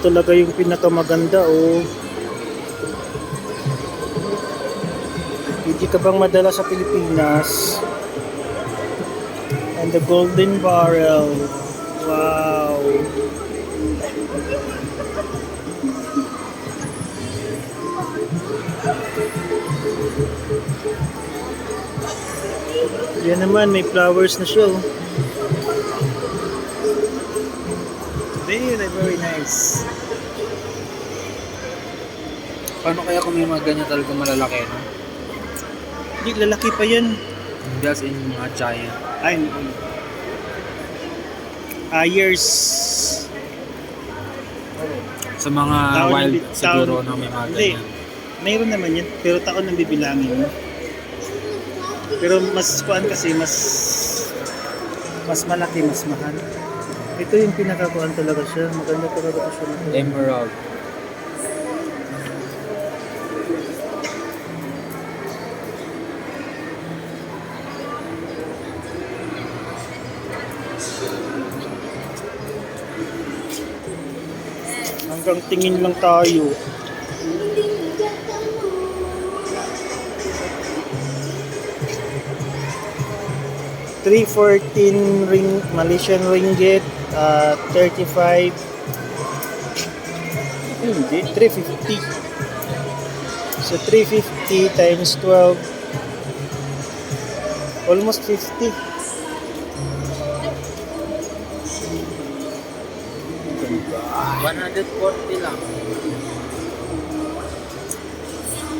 talaga yung pinakamaganda, oh. Hindi ka bang madala sa Pilipinas? And the golden barrel. Wow. Yan naman, may flowers na siya, oh. Very, very nice. Paano kaya kung may mga ganyan talaga malalaki, no? Hindi, lalaki pa yan. Just in mga giant. Ay, years. Sa mga Taon wild ng- siguro taon- na may mga Hindi. ganyan. Mayroon naman yan, pero taon ang bibilangin mo. Pero mas kuan kasi, mas malaki, mas mahal. Ito yung pinakakuan talaga siya. Maganda talaga ito siya. Emerald. Hanggang tingin lang tayo. $314 Malaysian ringgit, 35. Hindi, 350. So 350 times 12, almost 50. $140 lang.